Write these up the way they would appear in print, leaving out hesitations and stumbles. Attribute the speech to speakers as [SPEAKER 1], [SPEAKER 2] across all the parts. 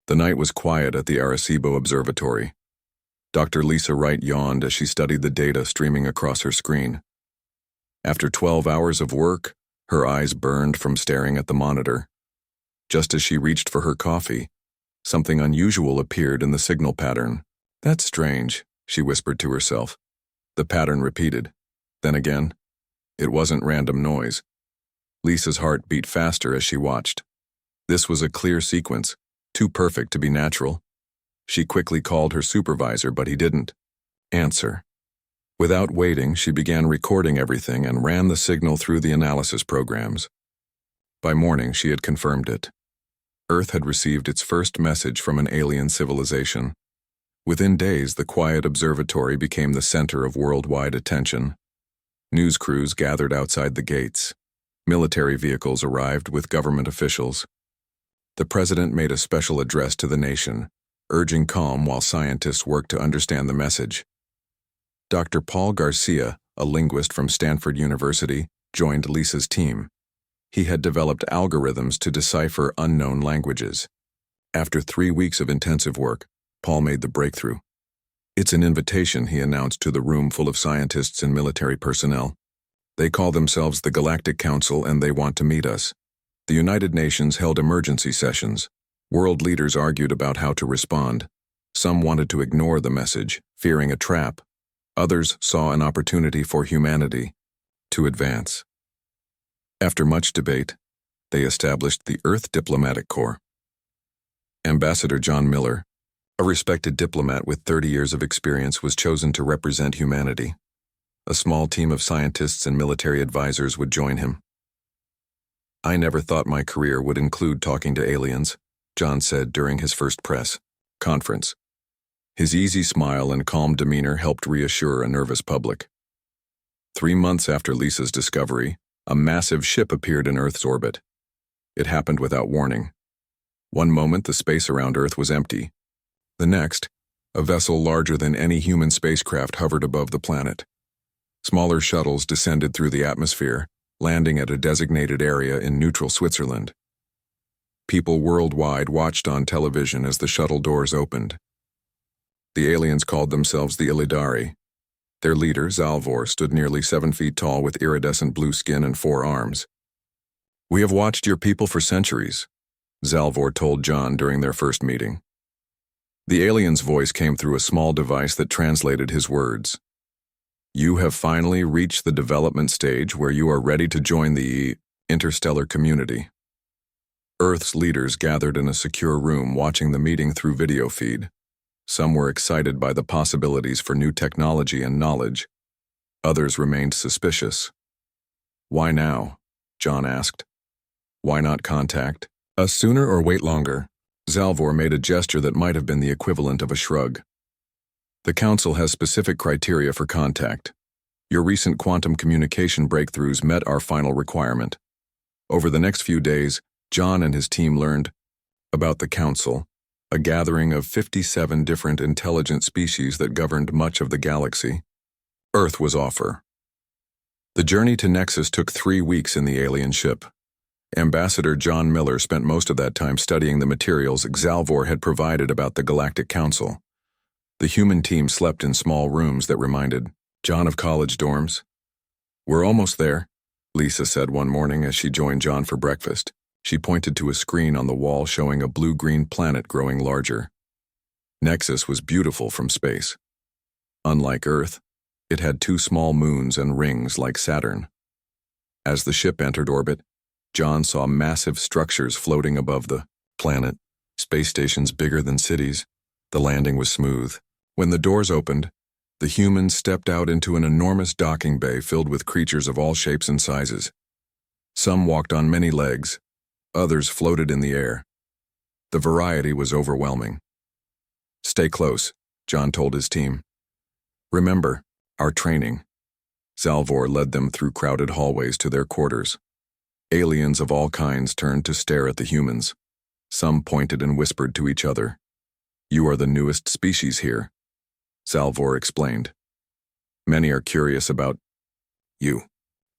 [SPEAKER 1] The night was quiet at the Arecibo Observatory. Dr. Lisa Wright yawned as she studied the data streaming across her screen. After 12 hours of work, her eyes burned from staring at the monitor. Just as she reached for her coffee, something unusual appeared in the signal pattern. "That's strange," she whispered to herself. The pattern repeated. Then again. It wasn't random noise. Lisa's heart beat faster as she watched. This was a clear sequence, too perfect to be natural. She quickly called her supervisor, but he didn't answer. Without waiting, she began recording everything and ran the signal through the analysis programs. By morning, she had confirmed it. Earth had received its first message from an alien civilization. Within days, the quiet observatory became the center of worldwide attention. News crews gathered outside the gates. Military vehicles arrived with government officials. The president made a special address to the nation, urging calm while scientists worked to understand the message. Dr. Paul Garcia, a linguist from Stanford University, joined Lisa's team. He had developed algorithms to decipher unknown languages. After 3 weeks of intensive work, Paul made the breakthrough. "It's an invitation," he announced to the room full of scientists and military personnel. "They call themselves the Galactic Council and they want to meet us." The United Nations held emergency sessions. World leaders argued about how to respond. Some wanted to ignore the message, fearing a trap. Others saw an opportunity for humanity to advance. After much debate, they established the Earth Diplomatic Corps. Ambassador John Miller, a respected diplomat with 30 years of experience, was chosen to represent humanity. A small team of scientists and military advisors would join him. "I never thought my career would include talking to aliens," John said during his first press conference. His easy smile and calm demeanor helped reassure a nervous public. 3 months after Lisa's discovery, a massive ship appeared in Earth's orbit. It happened without warning. One moment, the space around Earth was empty. The next, a vessel larger than any human spacecraft hovered above the planet. Smaller shuttles descended through the atmosphere, landing at a designated area in neutral Switzerland. People worldwide watched on television as the shuttle doors opened. The aliens called themselves the Illidari. Their leader, Zalvor, stood nearly 7 feet tall with iridescent blue skin and 4 arms. "We have watched your people for centuries," Zalvor told John during their first meeting. The alien's voice came through a small device that translated his words. "You have finally reached the development stage where you are ready to join the interstellar community." Earth's leaders gathered in a secure room watching the meeting through video feed. Some were excited by the possibilities for new technology and knowledge. Others remained suspicious. "Why now?" John asked. "Why not contact us sooner or wait longer?" Zalvor made a gesture that might have been the equivalent of a shrug. "The Council has specific criteria for contact. Your recent quantum communication breakthroughs met our final requirement." Over the next few days, John and his team learned about the Council, a gathering of 57 different intelligent species that governed much of the galaxy. Earth was offer. The journey to Nexus took 3 weeks in the alien ship. Ambassador John Miller spent most of that time studying the materials Zalvor had provided about the Galactic Council. The human team slept in small rooms that reminded John of college dorms. "We're almost there," Lisa said one morning as she joined John for breakfast. She pointed to a screen on the wall showing a blue-green planet growing larger. Nexus was beautiful from space. Unlike Earth, it had 2 small moons and rings like Saturn. As the ship entered orbit, John saw massive structures floating above the planet, space stations bigger than cities. The landing was smooth. When the doors opened, the humans stepped out into an enormous docking bay filled with creatures of all shapes and sizes. Some walked on many legs. Others floated in the air. The variety was overwhelming. "Stay close," John told his team. "Remember, our training." Zalvor led them through crowded hallways to their quarters. Aliens of all kinds turned to stare at the humans. Some pointed and whispered to each other. "You are the newest species here," Zalvor explained. "Many are curious about you."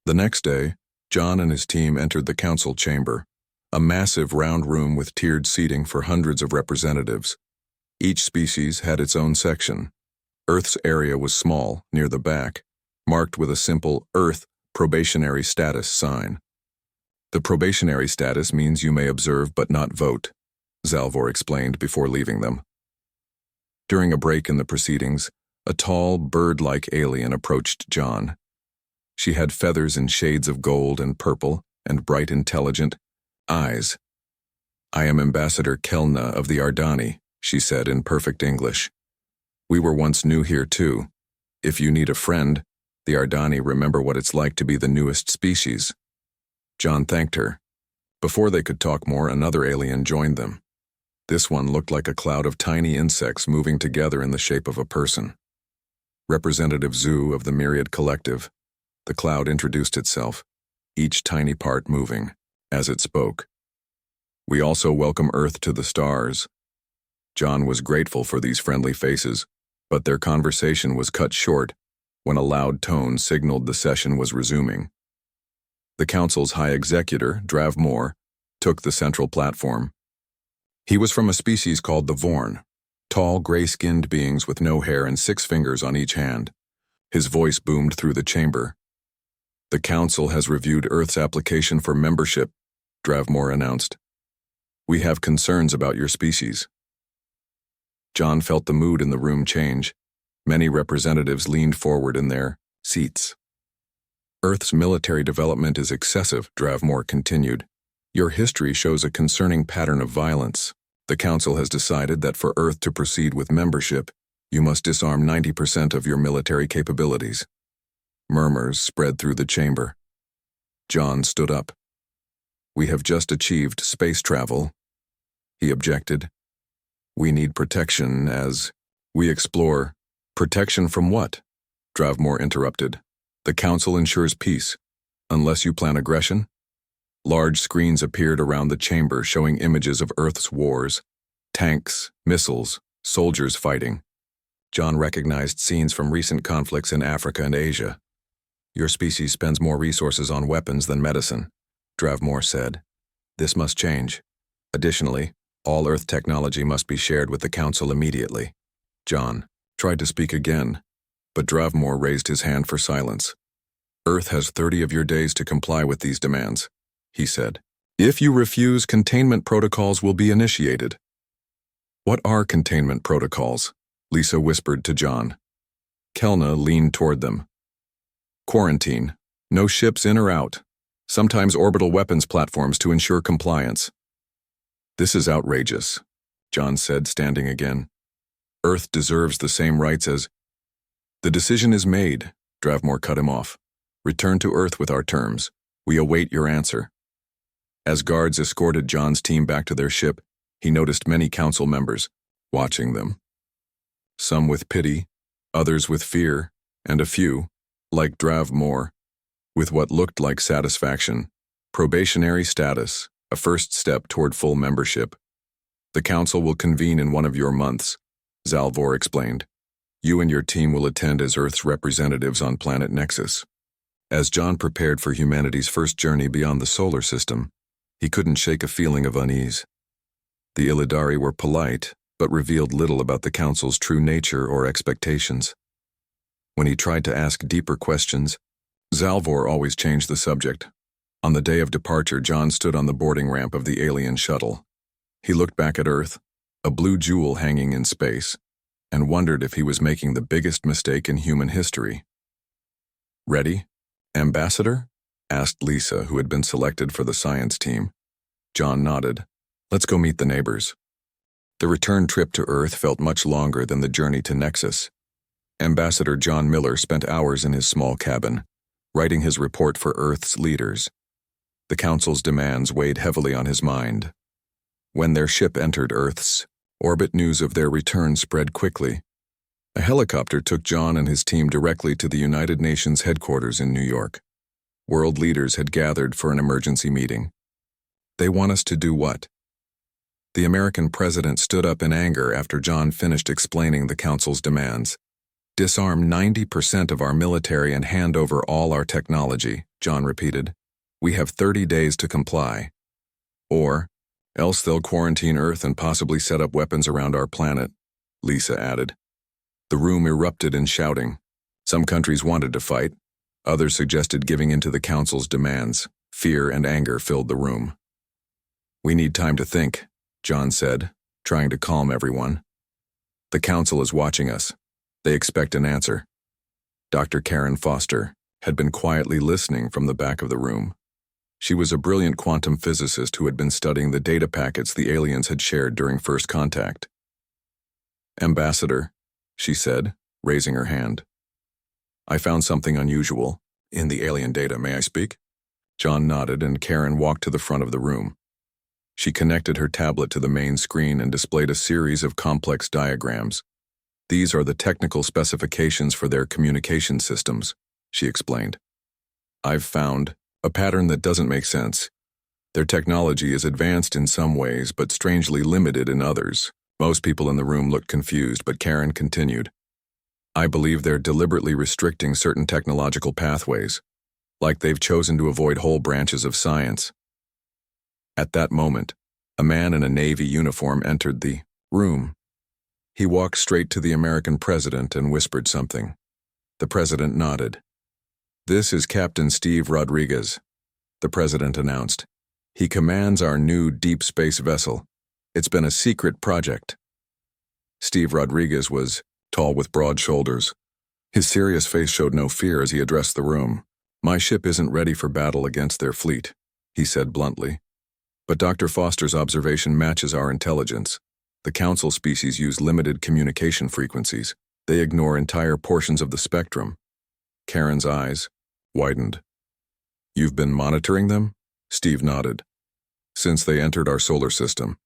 [SPEAKER 1] The next day, John and his team entered the council chamber. A massive round room with tiered seating for hundreds of representatives. Each species had its own section. Earth's area was small, near the back, marked with a simple Earth probationary status sign. The probationary status means you may observe but not vote, Zalvor explained before leaving them. During a break in the proceedings, a tall, bird-like alien approached John. She had feathers in shades of gold and purple and bright, intelligent eyes. "I am Ambassador Kelna of the Ardani," she said in perfect English. "We were once new here too. If you need a friend, the Ardani remember what it's like to be the newest species." John thanked her. Before they could talk more, another alien joined them. This one looked like a cloud of tiny insects moving together in the shape of a person. Representative Zhu of the Myriad Collective, the cloud introduced itself, each tiny part moving, as it spoke. "We also welcome Earth to the stars." John was grateful for these friendly faces, but their conversation was cut short when a loud tone signaled the session was resuming. The council's high executor, Drav Moore, took the central platform. He was from a species called the Vorn, tall, gray-skinned beings with no hair and 6 fingers on each hand. His voice boomed through the chamber. "The council has reviewed Earth's application for membership," Drav Moore announced. "We have concerns about your species." John felt the mood in the room change. Many representatives leaned forward in their seats. "Earth's military development is excessive," Drav Moore continued. "Your history shows a concerning pattern of violence. The Council has decided that for Earth to proceed with membership, you must disarm 90% of your military capabilities." Murmurs spread through the chamber. John stood up. "We have just achieved space travel," he objected. "We need protection as we explore." "Protection from what?" Drav Moore interrupted. "The Council ensures peace, unless you plan aggression." Large screens appeared around the chamber showing images of Earth's wars, tanks, missiles, soldiers fighting. John recognized scenes from recent conflicts in Africa and Asia. "Your species spends more resources on weapons than medicine," Drav Moore said. "This must change. Additionally, all Earth technology must be shared with the Council immediately." John tried to speak again, but Drav Moore raised his hand for silence. "Earth has 30 of your days to comply with these demands," he said. "If you refuse, containment protocols will be initiated." "What are containment protocols?" Lisa whispered to John. Kelna leaned toward them. "Quarantine. No ships in or out. Sometimes orbital weapons platforms to ensure compliance." "This is outrageous," John said, standing again. "Earth deserves the same rights as—" "The decision is made," Drav Moore cut him off. "Return to Earth with our terms. We await your answer." As guards escorted John's team back to their ship, he noticed many council members watching them. Some with pity, others with fear, and a few, like Drav Moore, with what looked like satisfaction. Probationary status, a first step toward full membership. "The council will convene in one of your months," Zalvor explained. "You and your team will attend as Earth's representatives on planet Nexus." As John prepared for humanity's first journey beyond the solar system, he couldn't shake a feeling of unease. The Illidari were polite, but revealed little about the Council's true nature or expectations. When he tried to ask deeper questions, Zalvor always changed the subject. On the day of departure, John stood on the boarding ramp of the alien shuttle. He looked back at Earth, a blue jewel hanging in space, and wondered if he was making the biggest mistake in human history. "Ready, Ambassador?" asked Lisa, who had been selected for the science team. John nodded. "Let's go meet the neighbors." The return trip to Earth felt much longer than the journey to Nexus. Ambassador John Miller spent hours in his small cabin, writing his report for Earth's leaders. The Council's demands weighed heavily on his mind. When their ship entered Earth's orbit, news of their return spread quickly. A helicopter took John and his team directly to the United Nations headquarters in New York. World leaders had gathered for an emergency meeting. "They want us to do what?" The American president stood up in anger after John finished explaining the Council's demands. "Disarm 90% of our military and hand over all our technology," John repeated. "We have 30 days to comply." Or, else they'll quarantine Earth and possibly set up weapons around our planet, Lisa added. The room erupted in shouting. Some countries wanted to fight. Others suggested giving in to the Council's demands. Fear and anger filled the room. We need time to think, John said, trying to calm everyone. The Council is watching us. They expect an answer. Dr. Karen Foster had been quietly listening from the back of the room. She was a brilliant quantum physicist who had been studying the data packets the aliens had shared during first contact. Ambassador, she said, raising her hand. I found something unusual in the alien data. May I speak? John nodded and Karen walked to the front of the room. She connected her tablet to the main screen and displayed a series of complex diagrams. These are the technical specifications for their communication systems, she explained. I've found a pattern that doesn't make sense. Their technology is advanced in some ways, but strangely limited in others. Most people in the room looked confused, but Karen continued. I believe they're deliberately restricting certain technological pathways, like they've chosen to avoid whole branches of science. At that moment, a man in a Navy uniform entered the room. He walked straight to the American president and whispered something. The president nodded. This is Captain Steve Rodriguez, the president announced. He commands our new deep space vessel. It's been a secret project. Steve Rodriguez was tall with broad shoulders. His serious face showed no fear as he addressed the room. My ship isn't ready for battle against their fleet, he said bluntly. But Dr. Foster's observation matches our intelligence. The Council species use limited communication frequencies. They ignore entire portions of the spectrum. Karen's eyes widened. You've been monitoring them? Steve nodded. Since they entered our solar system.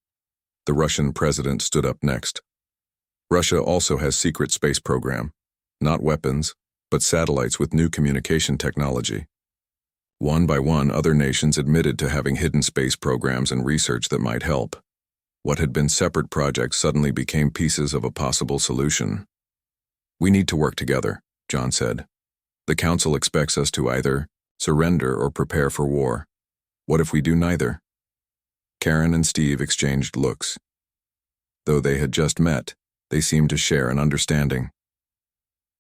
[SPEAKER 1] The Russian president stood up next. Russia also has secret space program. Not weapons, but satellites with new communication technology. One by one, other nations admitted to having hidden space programs and research that might help. What had been separate projects suddenly became pieces of a possible solution. We need to work together, John said. The Council expects us to either surrender or prepare for war. What if we do neither? Karen and Steve exchanged looks. Though they had just met, they seemed to share an understanding.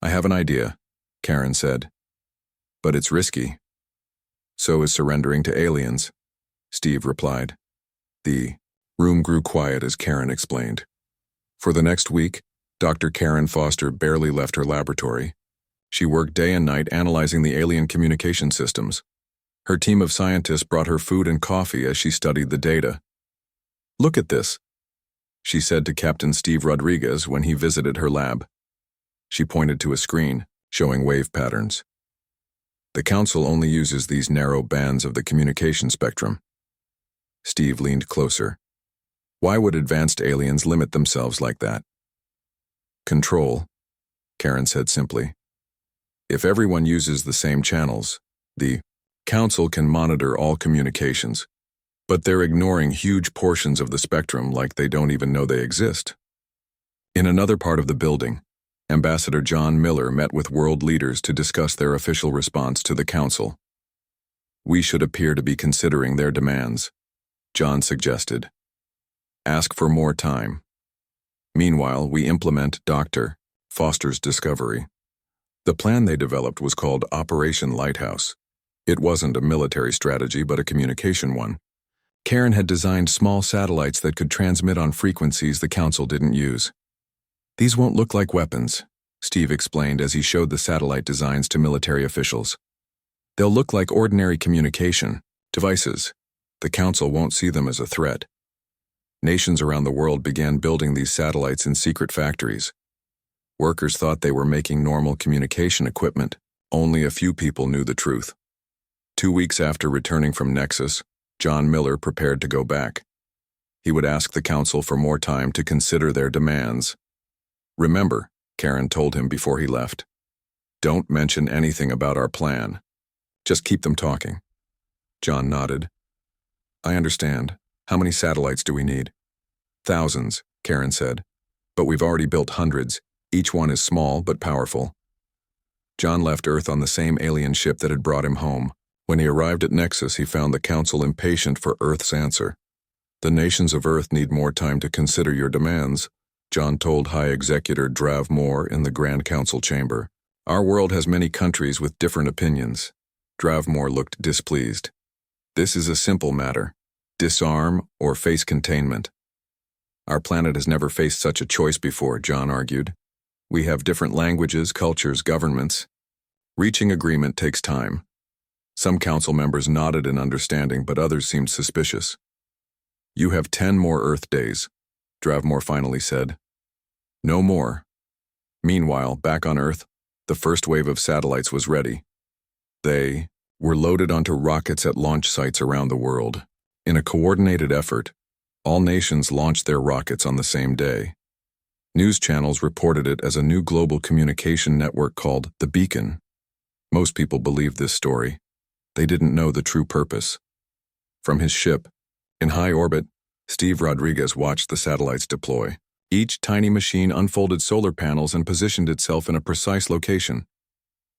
[SPEAKER 1] I have an idea, Karen said. But it's risky. So is surrendering to aliens, Steve replied. The room grew quiet as Karen explained. For the next week, Dr. Karen Foster barely left her laboratory. She worked day and night analyzing the alien communication systems. Her team of scientists brought her food and coffee as she studied the data. Look at this, she said to Captain Steve Rodriguez when he visited her lab. She pointed to a screen, showing wave patterns. The Council only uses these narrow bands of the communication spectrum. Steve leaned closer. Why would advanced aliens limit themselves like that? Control, Karen said simply. If everyone uses the same channels, the Council can monitor all communications, but they're ignoring huge portions of the spectrum like they don't even know they exist. In another part of the building, Ambassador John Miller met with world leaders to discuss their official response to the Council. We should appear to be considering their demands, John suggested. Ask for more time. Meanwhile, we implement Dr. Foster's discovery. The plan they developed was called Operation Lighthouse. It wasn't a military strategy, but a communication one. Karen had designed small satellites that could transmit on frequencies the Council didn't use. These won't look like weapons, Steve explained as he showed the satellite designs to military officials. They'll look like ordinary communication devices. The Council won't see them as a threat. Nations around the world began building these satellites in secret factories. Workers thought they were making normal communication equipment. Only a few people knew the truth. 2 weeks after returning from Nexus, John Miller prepared to go back. He would ask the Council for more time to consider their demands. Remember, Karen told him before he left, don't mention anything about our plan. Just keep them talking. John nodded. I understand. How many satellites do we need? Thousands, Karen said. But we've already built hundreds. Each one is small but powerful. John left Earth on the same alien ship that had brought him home. When he arrived at Nexus, he found the Council impatient for Earth's answer. The nations of Earth need more time to consider your demands, John told High Executor Drav Moore in the Grand Council chamber. Our world has many countries with different opinions. Drav Moore looked displeased. This is a simple matter. Disarm or face containment. Our planet has never faced such a choice before, John argued. We have different languages, cultures, governments. Reaching agreement takes time. Some council members nodded in understanding, but others seemed suspicious. You have 10 more Earth days, Dravmore finally said. No more. Meanwhile, back on Earth, the first wave of satellites was ready. They were loaded onto rockets at launch sites around the world. In a coordinated effort, all nations launched their rockets on the same day. News channels reported it as a new global communication network called the Beacon. Most people believed this story. They didn't know the true purpose. From his ship, in high orbit, Steve Rodriguez watched the satellites deploy. Each tiny machine unfolded solar panels and positioned itself in a precise location.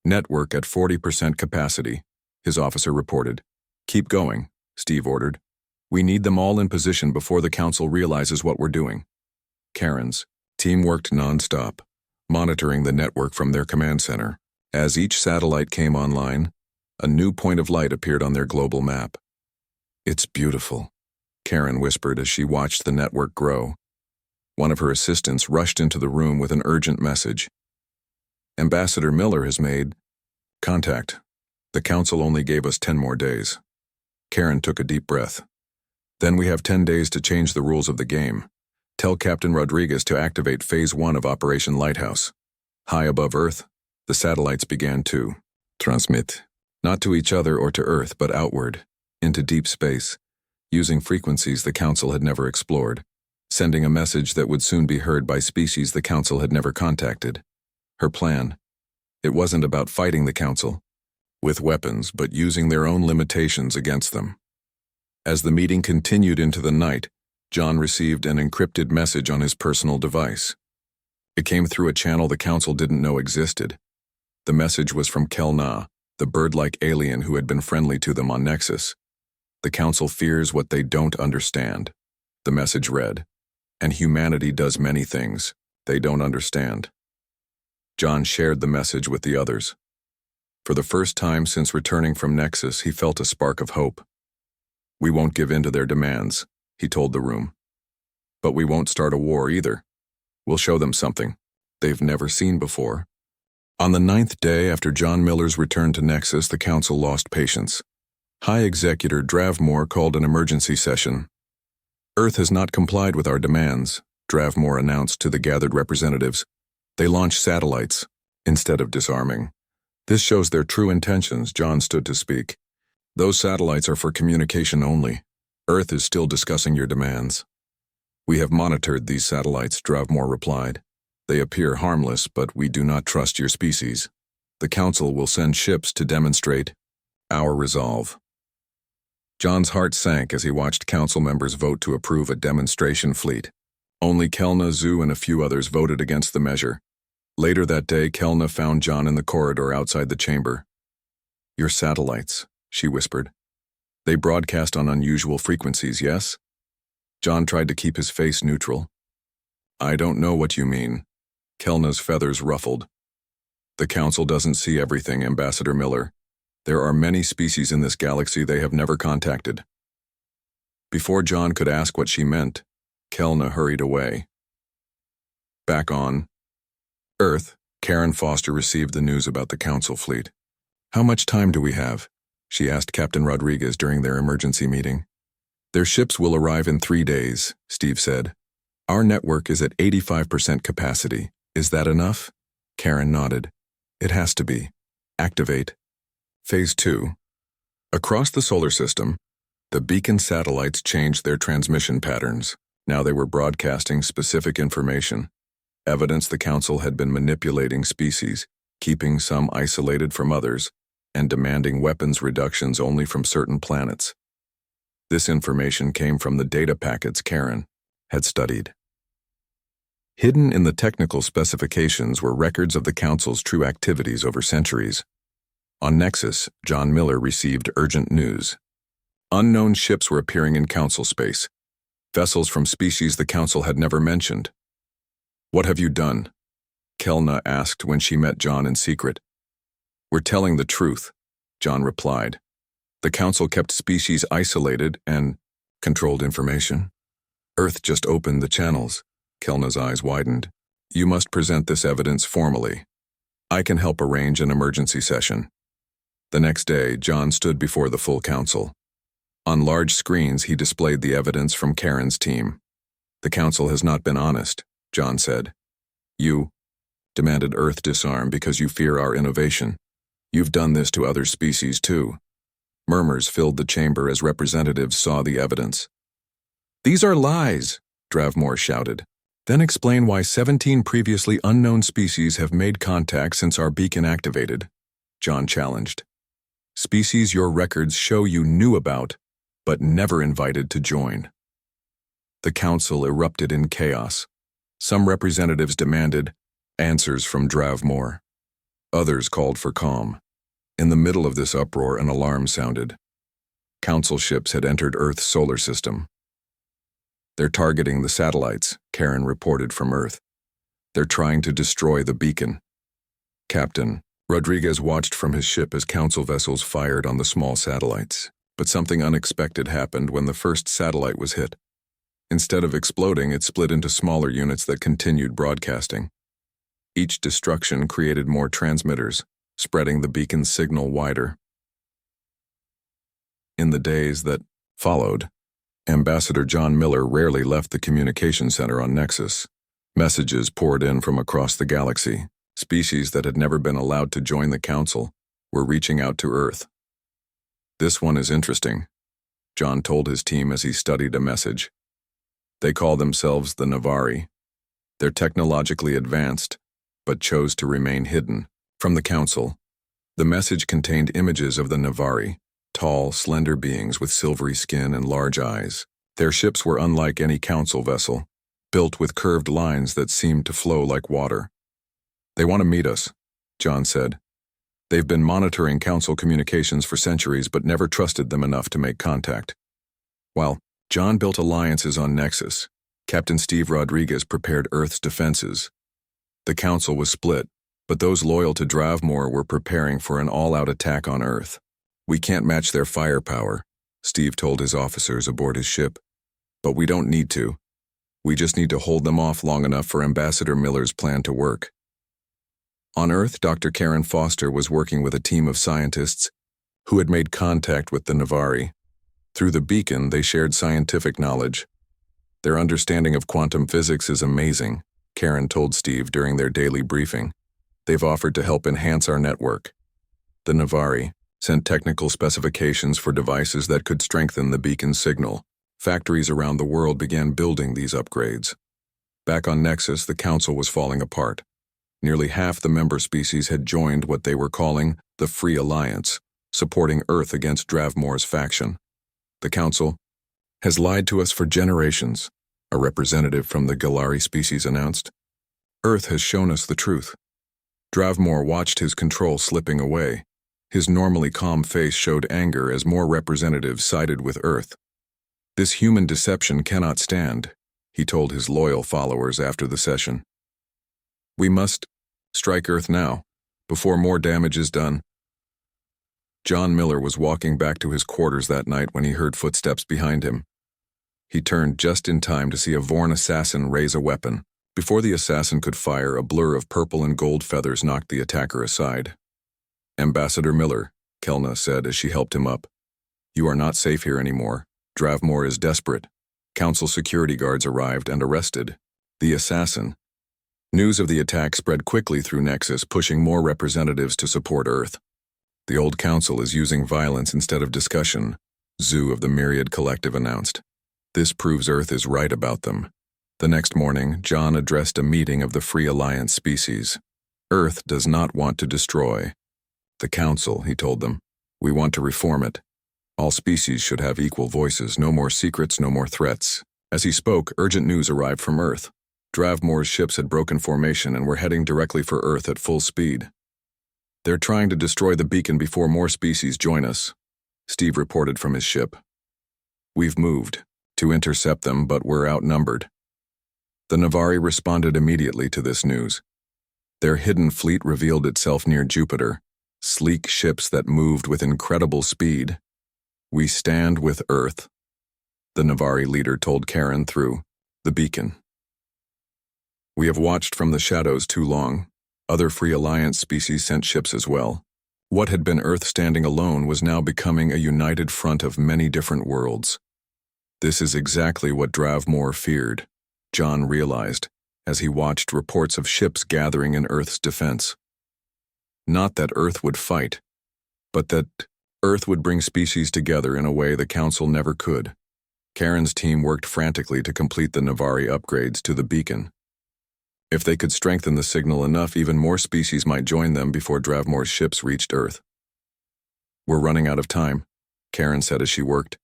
[SPEAKER 1] Network at 40% capacity, his officer reported. Keep going, Steve ordered. We need them all in position before the council realizes what we're doing. Karen's team worked non-stop, monitoring the network from their command center. As each satellite came online, a new point of light appeared on their global map. It's beautiful, Karen whispered as she watched the network grow. One of her assistants rushed into the room with an urgent message. Ambassador Miller has made contact. The council only gave us 10 more days. Karen took a deep breath. Then we have 10 days to change the rules of the game. Tell Captain Rodriguez to activate Phase 1 of Operation Lighthouse. High above Earth, the satellites began to transmit, not to each other or to Earth, but outward, into deep space, using frequencies the Council had never explored, sending a message that would soon be heard by species the Council had never contacted. Her plan. It wasn't about fighting the Council with weapons, but using their own limitations against them. As the meeting continued into the night, John received an encrypted message on his personal device. It came through a channel the Council didn't know existed. The message was from Kel-Na, the bird-like alien who had been friendly to them on Nexus. The Council fears what they don't understand. The message read, and humanity does many things they don't understand. John shared the message with the others. For the first time since returning from Nexus, he felt a spark of hope. We won't give in to their demands, he told the room. But we won't start a war either. We'll show them something they've never seen before. On the 9th day after John Miller's return to Nexus, the Council lost patience. High Executor Dravmore called an emergency session. Earth has not complied with our demands, Dravmore announced to the gathered representatives. They launched satellites instead of disarming. This shows their true intentions, John stood to speak. Those satellites are for communication only. Earth is still discussing your demands. We have monitored these satellites, Dravmore replied. They appear harmless, but we do not trust your species. The Council will send ships to demonstrate our resolve. John's heart sank as he watched Council members vote to approve a demonstration fleet. Only Kel-Na, Zu, and a few others voted against the measure. Later that day, Kel-Na found John in the corridor outside the chamber. Your satellites, she whispered. They broadcast on unusual frequencies, yes? John tried to keep his face neutral. I don't know what you mean. Kel-Na's feathers ruffled. The Council doesn't see everything, Ambassador Miller. There are many species in this galaxy they have never contacted. Before John could ask what she meant, Kel-Na hurried away. Back on Earth, Karen Foster received the news about the Council fleet. How much time do we have? She asked Captain Rodriguez during their emergency meeting. Their ships will arrive in 3 days, Steve said. Our network is at 85% capacity. Is that enough? Karen nodded. It has to be. Activate. Phase 2. Across the solar system, the beacon satellites changed their transmission patterns. Now they were broadcasting specific information. Evidence the Council had been manipulating species, keeping some isolated from others, and demanding weapons reductions only from certain planets. This information came from the data packets Karen had studied. Hidden in the technical specifications were records of the Council's true activities over centuries. On Nexus, John Miller received urgent news. Unknown ships were appearing in Council space. vessels from species the Council had never mentioned. "What have you done?" Kelna asked when she met John in secret. "We're telling the truth," John replied. "The Council kept species isolated and controlled information. Earth just opened the channels." Kelna's eyes widened. "You must present this evidence formally. I can help arrange an emergency session." The next day, John stood before the full Council. On large screens, he displayed the evidence from Karen's team. "The Council has not been honest," John said. "You demanded Earth disarm because you fear our innovation. You've done this to other species too." Murmurs filled the chamber as representatives saw the evidence. "These are lies," Dravmore shouted. "Then explain why 17 previously unknown species have made contact since our beacon activated," John challenged. "Species your records show you knew about, but never invited to join." The Council erupted in chaos. Some representatives demanded answers from Dravmore. Others called for calm. In the middle of this uproar, an alarm sounded. Council ships had entered Earth's solar system. "They're targeting the satellites," Karen reported from Earth. "They're trying to destroy the beacon." Captain Rodriguez watched from his ship as Council vessels fired on the small satellites. But something unexpected happened when the first satellite was hit. Instead of exploding, it split into smaller units that continued broadcasting. Each destruction created more transmitters, spreading the beacon's signal wider. In the days that followed, Ambassador John Miller rarely left the communication center on Nexus. Messages poured in from across the galaxy. Species that had never been allowed to join the Council were reaching out to Earth. "This one is interesting," John told his team as he studied a message. "They call themselves the Navari. They're technologically advanced, but chose to remain hidden from the Council." The message contained images of the Navari, tall, slender beings with silvery skin and large eyes. Their ships were unlike any Council vessel, built with curved lines that seemed to flow like water. "They want to meet us," John said. "They've been monitoring Council communications for centuries but never trusted them enough to make contact." While John built alliances on Nexus, Captain Steve Rodriguez prepared Earth's defenses. The Council was split, but those loyal to Dravmore were preparing for an all-out attack on Earth. "We can't match their firepower," Steve told his officers aboard his ship. "But we don't need to. We just need to hold them off long enough for Ambassador Miller's plan to work." On Earth, Dr. Karen Foster was working with a team of scientists who had made contact with the Navari. Through the beacon, they shared scientific knowledge. "Their understanding of quantum physics is amazing," Karen told Steve during their daily briefing. "They've offered to help enhance our network." The Navari sent technical specifications for devices that could strengthen the beacon's signal. Factories around the world began building these upgrades. Back on Nexus, the Council was falling apart. Nearly half the member species had joined what they were calling the Free Alliance, supporting Earth against Dravmore's faction. "The Council has lied to us for generations," a representative from the Galari species announced. "Earth has shown us the truth." Dravmore watched his control slipping away. His normally calm face showed anger as more representatives sided with Earth. "This human deception cannot stand," he told his loyal followers after the session. "We must strike Earth now, before more damage is done." John Miller was walking back to his quarters that night when he heard footsteps behind him. He turned just in time to see a Vorn assassin raise a weapon. Before the assassin could fire, a blur of purple and gold feathers knocked the attacker aside. "Ambassador Miller," Kelna said as she helped him up. "You are not safe here anymore. Dravmore is desperate." Council security guards arrived and arrested the assassin. News of the attack spread quickly through Nexus, pushing more representatives to support Earth. "The old Council is using violence instead of discussion," Zoo of the Myriad Collective announced. "This proves Earth is right about them." The next morning, John addressed a meeting of the Free Alliance species. "Earth does not want to destroy the Council," he told them. "We want to reform it. All species should have equal voices, no more secrets, no more threats." As he spoke, urgent news arrived from Earth. Dravmore's ships had broken formation and were heading directly for Earth at full speed. "They're trying to destroy the beacon before more species join us," Steve reported from his ship. "We've moved," to intercept them, but we're outnumbered. The Navari responded immediately to this news. Their hidden fleet revealed itself near Jupiter, sleek ships that moved with incredible speed. We stand with Earth, the Navari leader told Karen through the beacon. We have watched from the shadows too long. Other Free Alliance species sent ships as well. What had been Earth standing alone was now becoming a united front of many different worlds. This is exactly what Dravmor feared, John realized, as he watched reports of ships gathering in Earth's defense. Not that Earth would fight, but that Earth would bring species together in a way the Council never could. Karen's team worked frantically to complete the Navari upgrades to the beacon. If they could strengthen the signal enough, even more species might join them before Dravmor's ships reached Earth. We're running out of time, Karen said as she worked.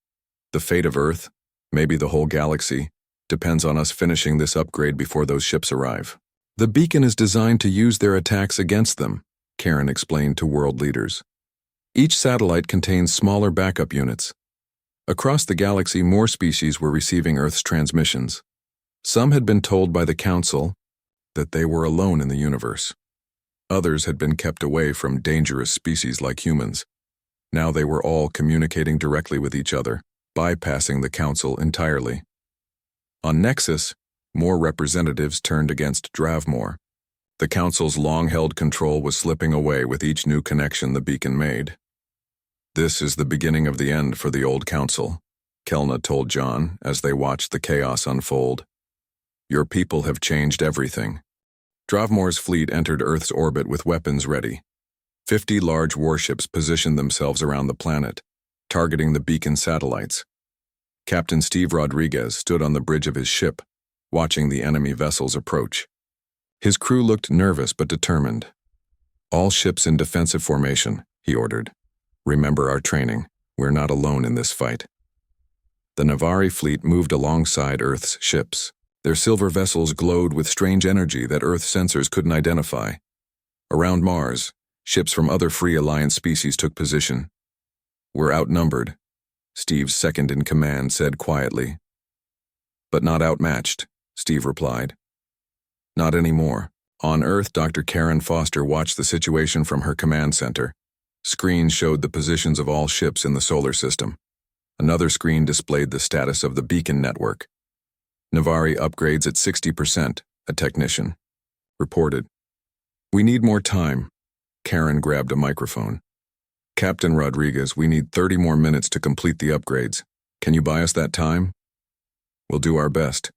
[SPEAKER 1] The fate of Earth, maybe the whole galaxy, depends on us finishing this upgrade before those ships arrive. The beacon is designed to use their attacks against them, Karen explained to world leaders. Each satellite contains smaller backup units. Across the galaxy, more species were receiving Earth's transmissions. Some had been told by the Council that they were alone in the universe. Others had been kept away from dangerous species like humans. Now they were all communicating directly with each other, bypassing the Council entirely. On Nexus, more representatives turned against Dravmor. The Council's long-held control was slipping away with each new connection the beacon made. This is the beginning of the end for the old Council, Kelna told John as they watched the chaos unfold. Your people have changed everything. Dravmor's fleet entered Earth's orbit with weapons ready. 50 large warships positioned themselves around the planet, targeting the beacon satellites. Captain Steve Rodriguez stood on the bridge of his ship, watching the enemy vessels approach. His crew looked nervous but determined. All ships in defensive formation, he ordered. Remember our training. We're not alone in this fight. The Navari fleet moved alongside Earth's ships. Their silver vessels glowed with strange energy that Earth sensors couldn't identify. Around Mars, ships from other Free Alliance species took position. We're outnumbered, Steve's second-in-command said quietly. But not outmatched, Steve replied. Not anymore. On Earth, Dr. Karen Foster watched the situation from her command center. Screens showed the positions of all ships in the solar system. Another screen displayed the status of the beacon network. Navari upgrades at 60%, a technician reported. We need more time. Karen grabbed a microphone. Captain Rodriguez, we need 30 more minutes to complete the upgrades. Can you buy us that time? We'll do our best.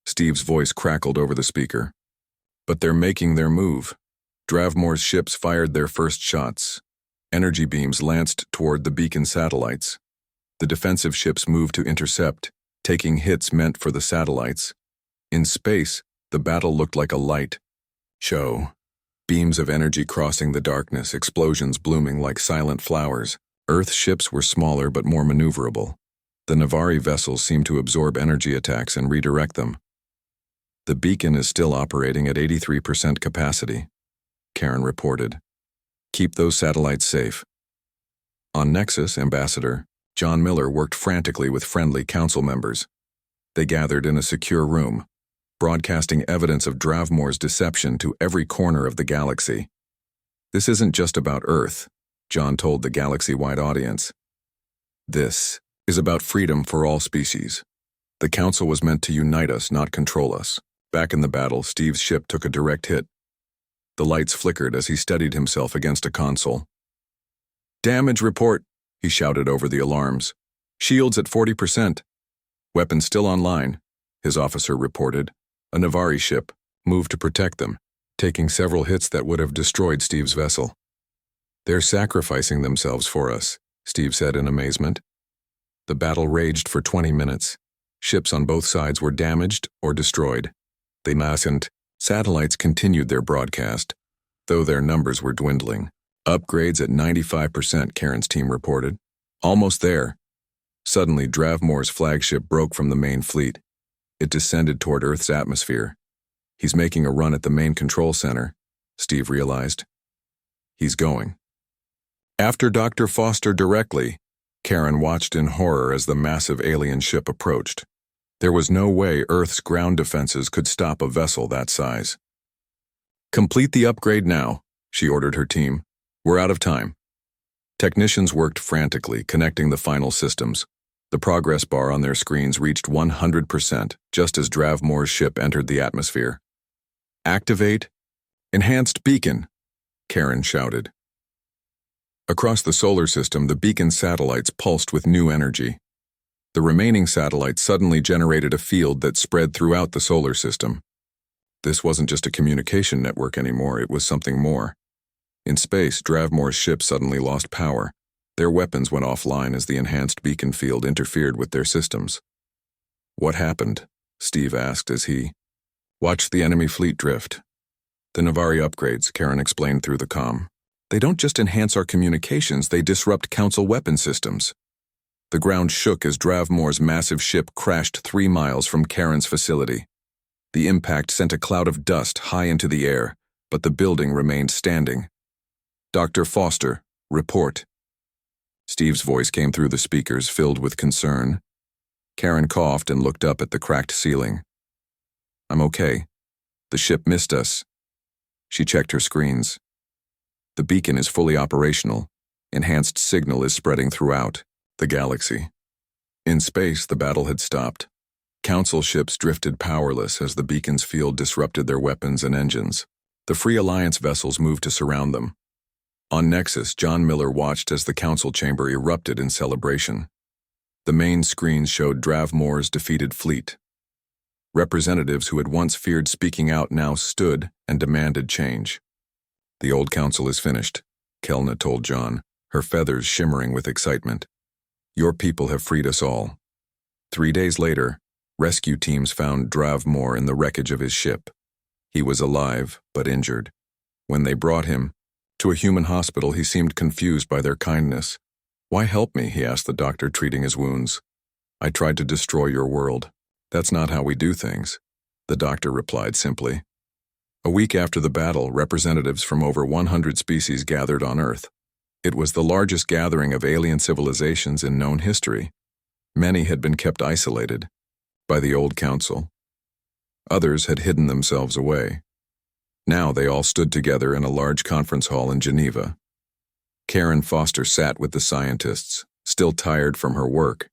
[SPEAKER 1] Steve's voice crackled over the speaker. But they're making their move. Dravmor's ships fired their first shots. Energy beams lanced toward the beacon satellites. The defensive ships moved to intercept, taking hits meant for the satellites. In space, the battle looked like a light show. Beams of energy crossing the darkness, explosions blooming like silent flowers. Earth ships were smaller but more maneuverable. The Navari vessels seemed to absorb energy attacks and redirect them. The beacon is still operating at 83% capacity, Karen reported. Keep those satellites safe. On Nexus, Ambassador John Miller worked frantically with friendly council members. They gathered in a secure room, broadcasting evidence of Dravmor's deception to every corner of the galaxy. This isn't just about Earth, John told the galaxy-wide audience. This is about freedom for all species. The Council was meant to unite us, not control us. Back in the battle, Steve's ship took a direct hit. The lights flickered as he steadied himself against a console. Damage report, he shouted over the alarms. Shields at 40%. Weapons still online, his officer reported. A Navari ship moved to protect them, taking several hits that would have destroyed Steve's vessel. They're sacrificing themselves for us, Steve said in amazement. The battle raged for 20 minutes. Ships on both sides were damaged or destroyed. They mustn't. Satellites continued their broadcast, though their numbers were dwindling. Upgrades at 95%, Karen's team reported. Almost there. Suddenly, Dravmor's flagship broke from the main fleet. It descended toward Earth's atmosphere. He's making a run at the main control center, Steve realized. He's going. After Dr. Foster directly, Karen watched in horror as the massive alien ship approached. There was no way Earth's ground defenses could stop a vessel that size. "Complete the upgrade now," she ordered her team. "We're out of time." Technicians worked frantically, connecting the final systems. The progress bar on their screens reached 100% just as Dravmore's ship entered the atmosphere. "Activate enhanced beacon," Karen shouted. Across the solar system, the beacon satellites pulsed with new energy. The remaining satellites suddenly generated a field that spread throughout the solar system. This wasn't just a communication network anymore, it was something more. In space, Dravmore's ship suddenly lost power. Their weapons went offline as the enhanced beacon field interfered with their systems. "What happened?" Steve asked as he watched the enemy fleet drift. "The Navari upgrades," Karen explained through the comm. "They don't just enhance our communications, they disrupt Council weapon systems." The ground shook as Dravmore's massive ship crashed 3 miles from Karen's facility. The impact sent a cloud of dust high into the air, but the building remained standing. "Dr. Foster, report." Steve's voice came through the speakers, filled with concern. Karen coughed and looked up at the cracked ceiling. "I'm okay. The ship missed us." She checked her screens. "The beacon is fully operational. Enhanced signal is spreading throughout the galaxy." In space, the battle had stopped. Council ships drifted powerless as the beacon's field disrupted their weapons and engines. The Free Alliance vessels moved to surround them. On Nexus, John Miller watched as the Council chamber erupted in celebration. The main screens showed Dravmore's defeated fleet. Representatives who had once feared speaking out now stood and demanded change. "The old Council is finished," Kelna told John, her feathers shimmering with excitement. "Your people have freed us all." 3 days later, rescue teams found Dravmore in the wreckage of his ship. He was alive, but injured. When they brought him to a human hospital, he seemed confused by their kindness. "Why help me?" he asked the doctor treating his wounds. "I tried to destroy your world. That's not how we do things," the doctor replied simply. A week after the battle, representatives from over 100 species gathered on Earth. It was the largest gathering of alien civilizations in known history. Many had been kept isolated by the old Council. Others had hidden themselves away. Now they all stood together in a large conference hall in Geneva. Karen Foster sat with the scientists, still tired from her work,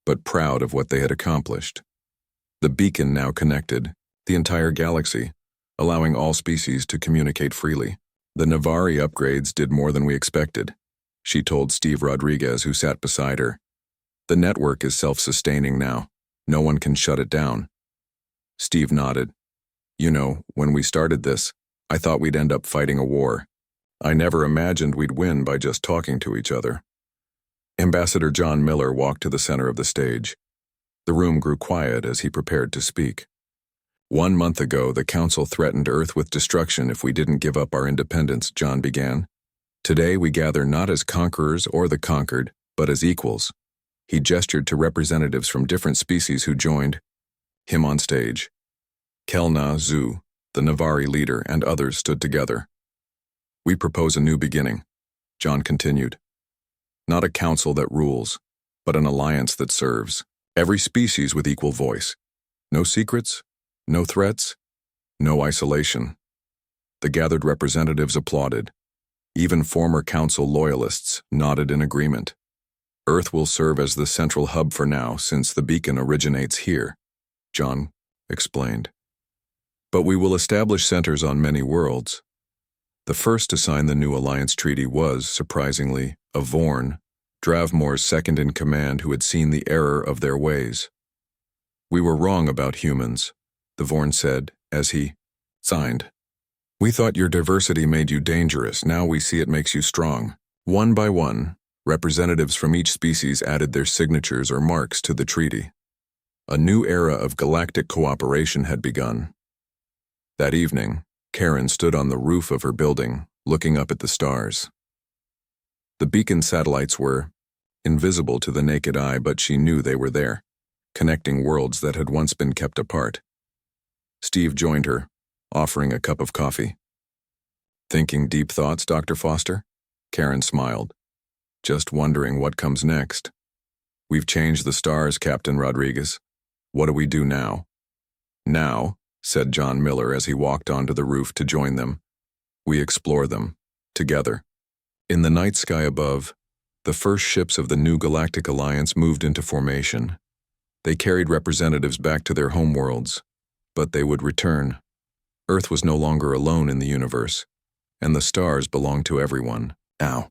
[SPEAKER 1] but proud of what they had accomplished. The beacon now connected the entire galaxy, allowing all species to communicate freely. "The Navari upgrades did more than we expected," she told Steve Rodriguez, who sat beside her. "The network is self-sustaining now. No one can shut it down." Steve nodded. "You know, when we started this, I thought we'd end up fighting a war. I never imagined we'd win by just talking to each other." Ambassador John Miller walked to the center of the stage. The room grew quiet as he prepared to speak. "1 month ago, the Council threatened Earth with destruction if we didn't give up our independence," John began. "Today we gather not as conquerors or the conquered, but as equals." He gestured to representatives from different species who joined him on stage. Kelna Zu, the Navari leader, and others stood together. "We propose a new beginning," John continued. "Not a council that rules, but an alliance that serves. Every species with equal voice. No secrets, no threats, no isolation." The gathered representatives applauded. Even former council loyalists nodded in agreement. "Earth will serve as the central hub for now, since the beacon originates here," John explained. "But we will establish centers on many worlds." The first to sign the new alliance treaty was, surprisingly, a Vorn, Dravmore's second-in-command, who had seen the error of their ways. "We were wrong about humans," the Vorn said as he signed. "We thought your diversity made you dangerous. Now we see it makes you strong." One by one, representatives from each species added their signatures or marks to the treaty. A new era of galactic cooperation had begun. That evening, Karen stood on the roof of her building, looking up at the stars. The beacon satellites were invisible to the naked eye, but she knew they were there, connecting worlds that had once been kept apart. Steve joined her, offering a cup of coffee. "Thinking deep thoughts, Dr. Foster?" Karen smiled. "Just wondering what comes next." "We've changed the stars, Captain Rodriguez. What do we do now? Now, said John Miller as he walked onto the roof to join them, we explore them, together. In the night sky above, the first ships of the new Galactic Alliance moved into formation. They carried representatives back to their homeworlds, but they would return. Earth was no longer alone in the universe, and the stars belonged to everyone. Now.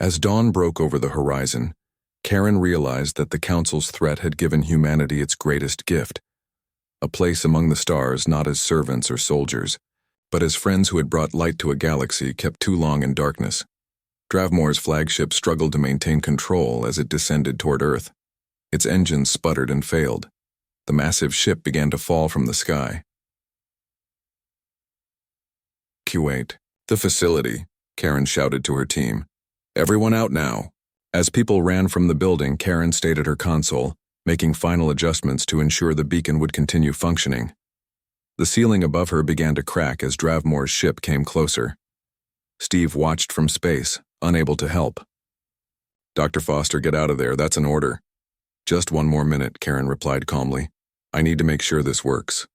[SPEAKER 1] As dawn broke over the horizon, Karen realized that the Council's threat had given humanity its greatest gift, a place among the stars not as servants or soldiers, but as friends who had brought light to a galaxy kept too long in darkness. Dravmore's flagship struggled to maintain control as it descended toward Earth. Its engines sputtered and failed. The massive ship began to fall from the sky. Q8. The facility, Karen shouted to her team. Everyone out now. As people ran from the building, Karen stayed at her console, making final adjustments to ensure the beacon would continue functioning. The ceiling above her began to crack as Dravmore's ship came closer. Steve watched from space, unable to help. Dr. Foster, get out of there, that's an order. Just one more minute, Karen replied calmly. I need to make sure this works.